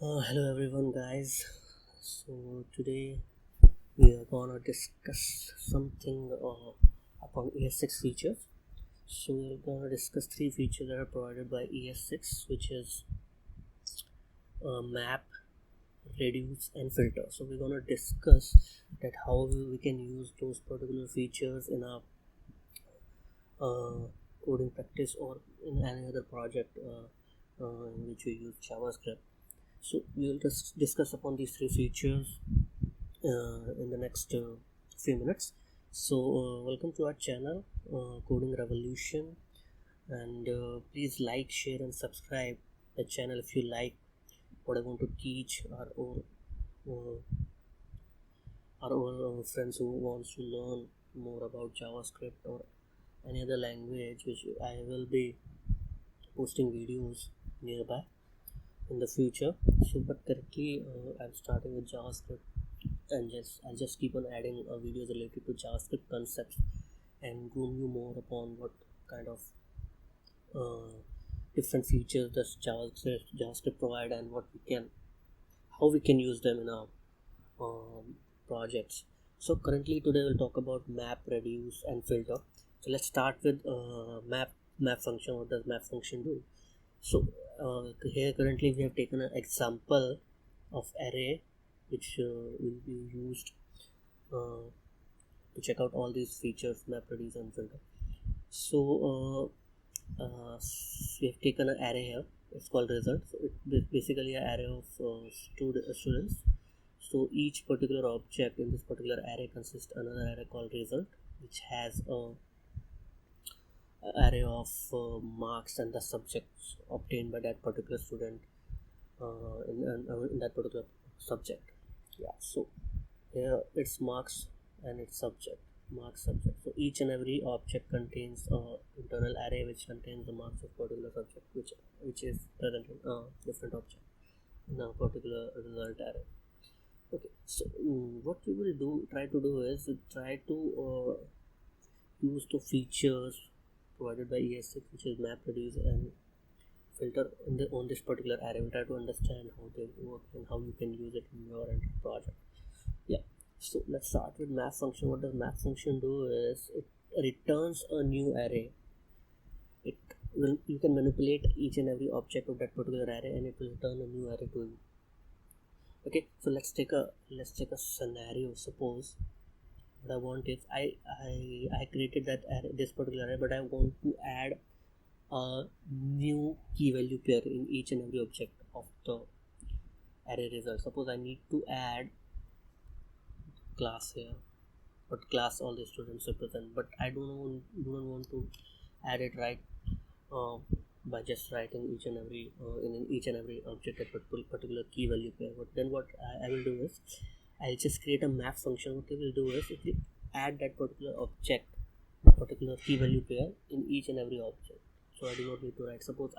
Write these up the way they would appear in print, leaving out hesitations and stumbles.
Hello everyone, guys. So today we are gonna discuss something upon ES6 features. So we're gonna discuss three features that are provided by ES6, which is map, reduce, and filter. So we're gonna discuss that how we can use those particular features in our coding practice or in any other project in which we use JavaScript. So we will just discuss upon these three features in the next few minutes. So welcome to our channel, Coding Revolution, and please like, share, and subscribe the channel if you like what I want to teach uh, our friends who wants to learn more about JavaScript or any other language, which I will be posting videos nearby in the future. So but currently I'm starting with JavaScript, and I'll just keep on adding videos related to JavaScript concepts and groom you more upon what kind of uh, different features does JavaScript provide, and how we can use them in our projects. So currently today we'll talk about map, reduce, and filter. So let's start with map function. What does map function do? So here currently we have taken an example of array which will be used uh, to check out all these features, map, reduce, and filter. So we have taken an array here. It's called result. So it's basically an array of students. So each particular object in this particular array consists another array called result, which has a array of marks and the subjects obtained by that particular student in that particular subject. Yeah. So here it's marks and its subject, mark subject. So each and every object contains a internal array which contains the marks of particular subject, which is present in a different object in a particular result array. Okay. So what we will try to do is try to use the features provided by ES6, which is map, reduce, and filter on this particular array. We'll try to understand how they work and how you can use it in your project. Yeah. So let's start with map function. What does map function do is it returns a new array. You can manipulate each and every object of that particular array, and it will return a new array to you. Okay. So let's take a scenario. Suppose what I want is I created that array, this particular array, but I want to add a new key value pair in each and every object of the array result. Suppose I need to add class here, what class all the students represent, but I do not want to add it right uh, by just writing each and every in each and every object a particular key value pair. But then what I will do is I'll just create a map function. What it will do is it will add that particular object, particular key value pair in each and every object. So I do not need to write. Suppose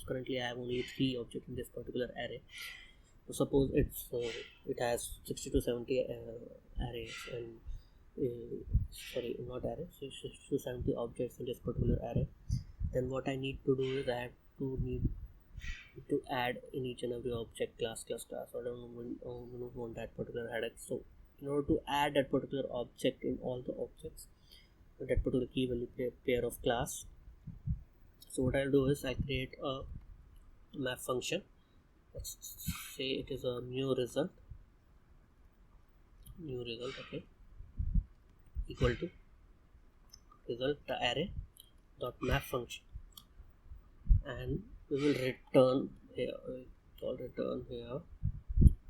currently I have only 3 objects in this particular array. So suppose it has 60 to 70 arrays and sorry, not arrays, 60 to 70 objects in this particular array. Then what I need to do is I have to add in each and every object class. So I don't want that particular headache. So in order to add that particular object in all the objects, that particular key value pair of class, so what I'll do is I create a map function. Let's say it is a new result, okay, equal to result the array dot map function, and we will return here.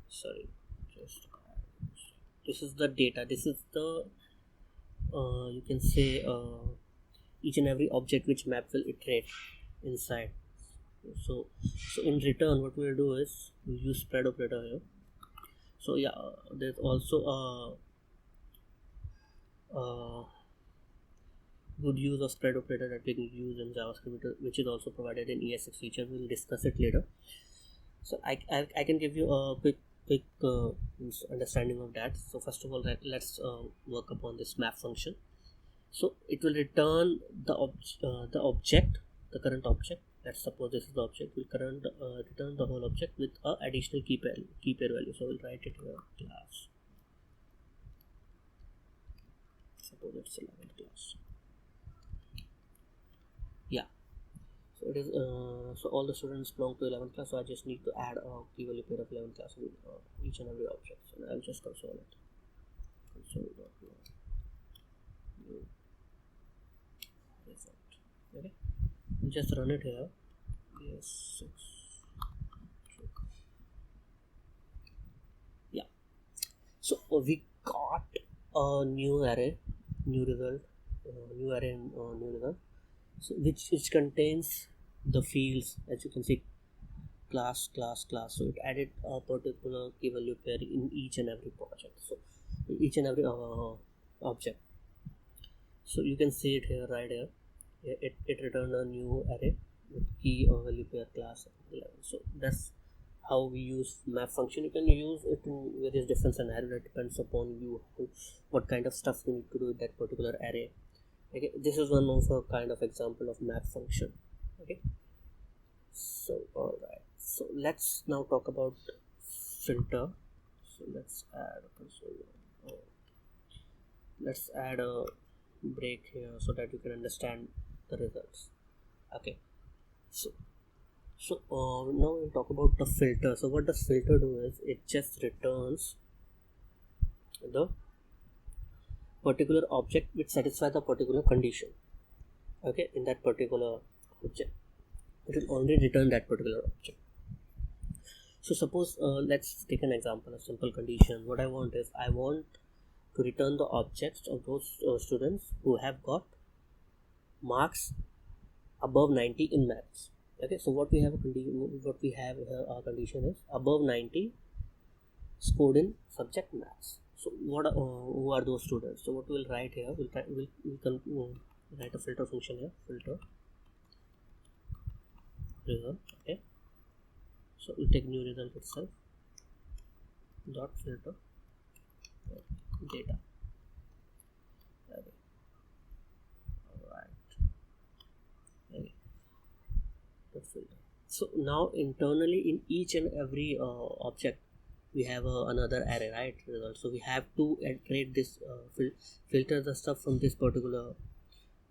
Sorry, just this is the data. This is the you can say each and every object which map will iterate inside. So in return, what we'll do is we'll use spread operator here. So yeah, there's also a good use of spread operator that we can use in JavaScript, which is also provided in ES6 feature. We'll discuss it later. So I can give you a quick understanding of that. So first of all, let's work upon this map function. So it will return the object, the current object, let's suppose this is the object, we'll return the whole object with a additional key pair value. So we'll write it here, class, suppose it's 11th class. Yeah, so it is so all the students belong to 11th class, so I just need to add a key value pair of 11th class with each and every object. So I'll just console it, console.log new result. Okay, just run it here. Yes, 6. Yeah, so we got a new array, new result, new array and new result, so which contains the fields, as you can see, class. So it added a particular key value pair in each and every project, so each and every object. So you can see it here, right here. It returned a new array with key value pair class 11. So that's how we use map function. You can use it in various different scenarios. That depends upon you what kind of stuff you need to do with that particular array. Okay, this is one of a kind of example of map function. Okay, so all right, so let's now talk about filter. So let's add a console. Let's add a break here so that you can understand the results. Okay, so now we'll talk about the filter. So what does filter do is it just returns the particular object which satisfies the particular condition. Okay, in that particular object, it will only return that particular object. So suppose let's take an example, a simple condition. What I want is I want to return the objects of those students who have got marks above 90 in maths. Okay, so what we have here, our condition is above 90 scored in subject maths. So what who are those students? So what we'll write here, we'll write a filter function here, filter result. Okay, so we'll take new result itself, dot filter data. Okay, all right. Okay, dot filter. So now internally in each and every object we have another array, right, result. So we have to create this filter the stuff from this particular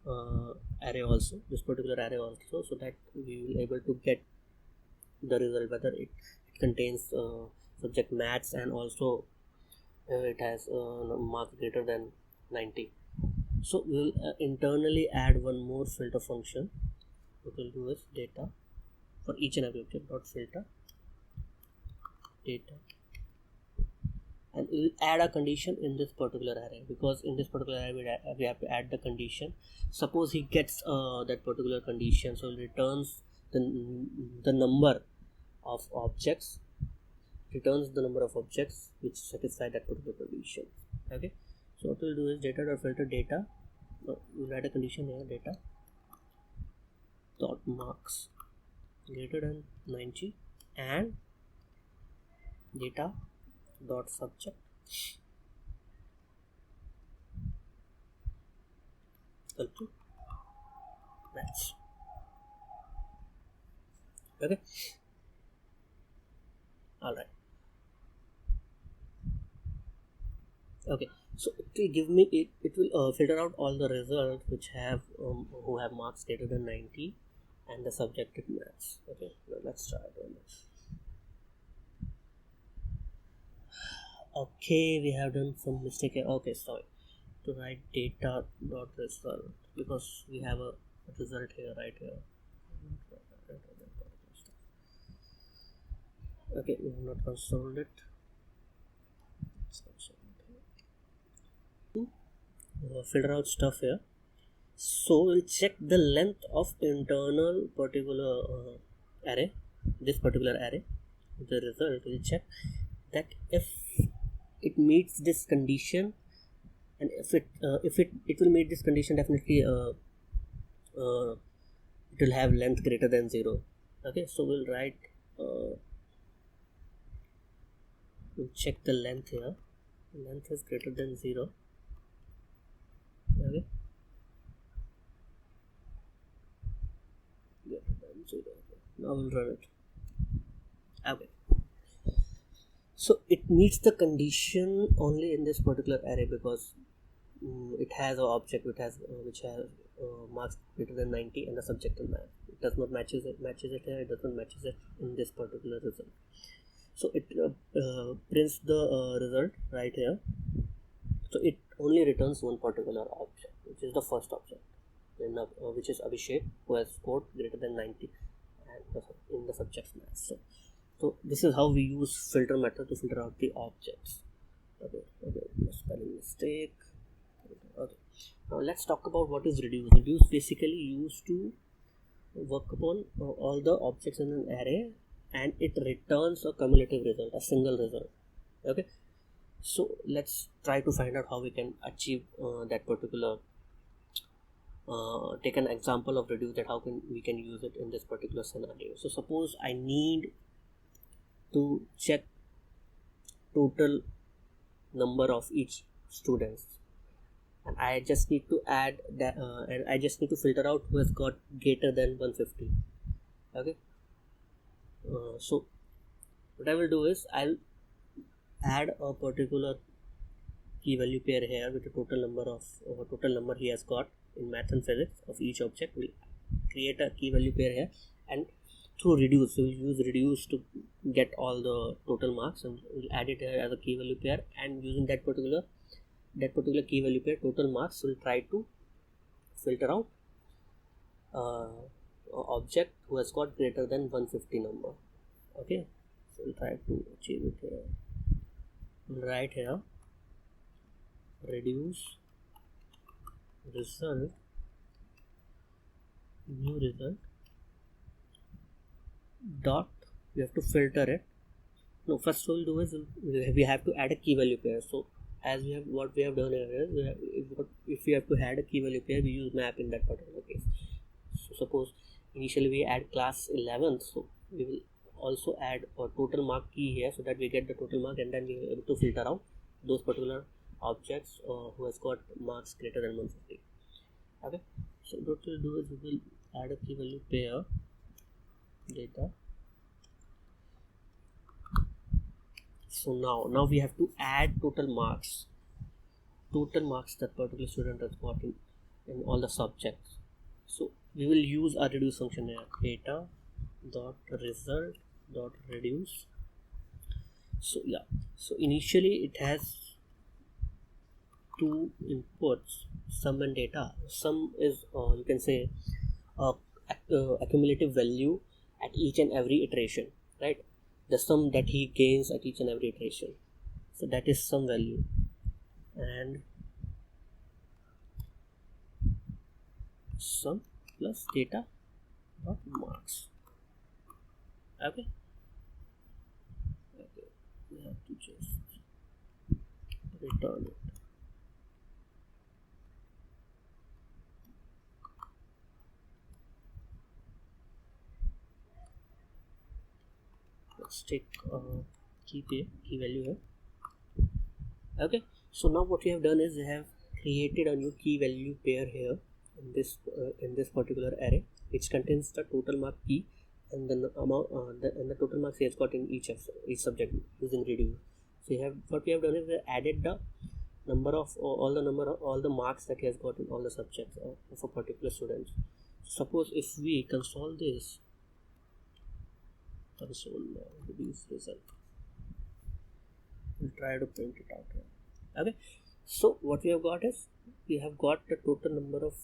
array also, so that we will able to get the result, whether it contains subject maths and also it has marks greater than 90. So we will internally add one more filter function. What we'll do is data for each and every object, dot filter data, and we will add a condition in this particular array, because in this particular array we have to add the condition. Suppose he gets that particular condition, so it returns the number of objects, which satisfy that particular condition. Okay, so what we'll do is data.filter data, we'll add a condition here, data dot marks greater than 90 and data dot subject equal to maths. Okay, all right. Okay, so it will give me it will filter out all the results which have who have marks greater than 90 and the subjected maths. Okay, now let's try doing this. Okay, we have done some mistake here. Okay, sorry, to write data dot result, because we have a result here, right here. Okay, we have not consoled it. Filter out stuff here. So we'll check the length of internal particular array, this particular array. The result will check that if it meets this condition, and if it will meet this condition, definitely it will have length greater than 0. Okay, so we'll write we'll check the length here. Length is greater than 0. Okay, greater than 0. Now we'll run it. Okay. So it meets the condition only in this particular array because it has an object which has marks greater than 90 and the subject is math. It does not matches it here. It doesn't matches it in this particular result. So it prints the result right here. So it only returns one particular object, which is the first object, which is Abhishek, who has scored greater than 90 and in the subject's math. So this is how we use filter method to filter out the objects. Okay, spelling mistake. Okay, now let's talk about what is reduce. Reduce basically used to work upon all the objects in an array, and it returns a cumulative result, a single result. Okay, so let's try to find out how we can achieve that particular. Take an example of reduce, that how we can use it in this particular scenario. So suppose I need to check total number of each students, and I just need to add that and I just need to filter out who has got greater than 150. Okay, so what I will do is I'll add a particular key value pair here with the total number he has got in math and physics of each object. We'll create a key value pair here, and through reduce we'll use reduce to get all the total marks, and we'll add it here as a key value pair, and using that particular key value pair total marks, we'll try to filter out object who has got greater than 150 number. Okay, so we'll try to achieve it here. We'll write here reduce result, new result dot, we have to filter it. No, first we'll do is we have to add a key value pair. So as we have, what we have done here is if we have to add a key value pair, we use map in that particular case. So suppose initially we add class 11, so we will also add a total mark key here, so that we get the total mark, and then we are able to filter out those particular objects who has got marks greater than 150. Okay, so what we'll do is we will add a key value pair data. So now we have to add total marks that particular student has got in all the subjects. So we will use a reduce function here, data dot result dot reduce. So yeah, so initially it has two inputs, sum and data. Sum is you can say accumulative value at each and every iteration, right? The sum that he gains at each and every iteration, so that is sum value, and sum plus data dot marks. Okay, we have to just return it. Let's take key value here. Okay, so now what we have done is we have created a new key value pair here in this particular array, which contains the total mark key and the amount and the total marks he has got in each subject using reduce. So what we have done is we added the number of all the marks that he has got in all the subjects of a particular student. Suppose if we console this, reduce result, we'll try to print it out here. Okay, so what we have got is we have got the total number of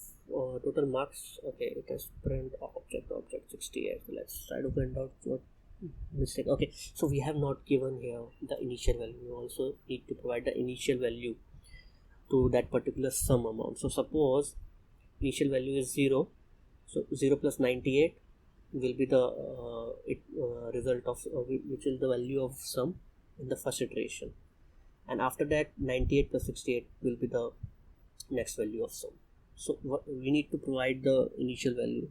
total marks. Okay, it has print object 68. So let's try to print out what mistake. Okay, so we have not given here the initial value. We also need to provide the initial value to that particular sum amount. So suppose initial value is 0, so 0 plus 98 will be the result of which is the value of sum in the first iteration, and after that 98 plus 68 will be the next value of sum. So we need to provide the initial value.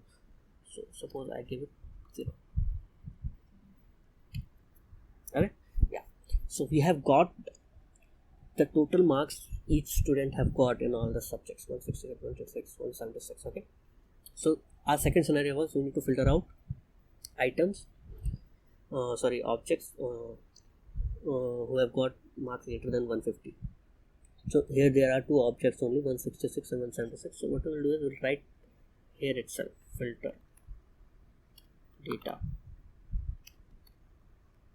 So suppose I give it 0. Okay, yeah, so we have got the total marks each student have got in all the subjects, 168, 126, 176. Okay, so our second scenario was we need to filter out items, objects who have got marks greater than 150. So here there are two objects only, 166 and 176. So what we will do is we'll write here itself, filter data.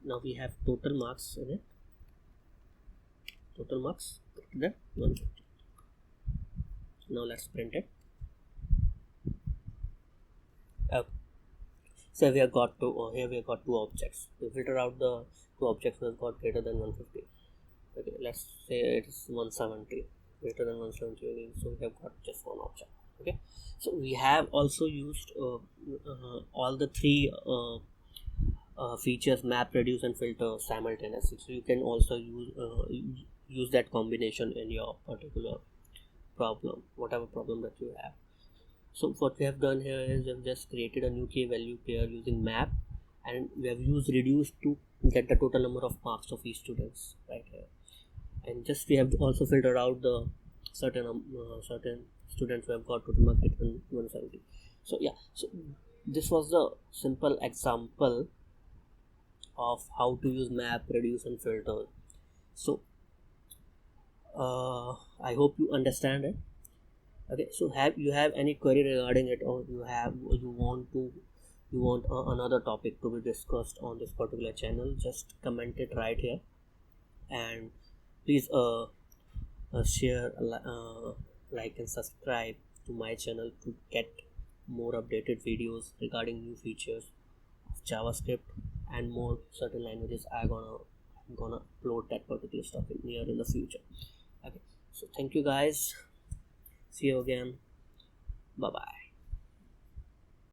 Now we have total marks in it, total marks greater than 150. Now let's print it. Okay. So we have got two objects. We filter out the two objects that got greater than 150. Okay, let's say it is 170, greater than 170. So we have got just one object. Okay, so we have also used all the three features, map, reduce, and filter simultaneously. So you can also use that combination in your particular problem, whatever problem that you have. So what we have done here is we have just created a new key value pair using map, and we have used reduce to get the total number of marks of each students right here. And just we have also filtered out the certain students who have got total mark greater than 170. So yeah, so this was the simple example of how to use map, reduce, and filter. So I hope you understand it. Okay, so have you have any query regarding it, or you want another topic to be discussed on this particular channel? Just comment it right here, and please share, like, and subscribe to my channel to get more updated videos regarding new features of JavaScript and more certain languages. I'm gonna upload that particular stuff in the future. Okay, so thank you guys. See you again. Bye bye.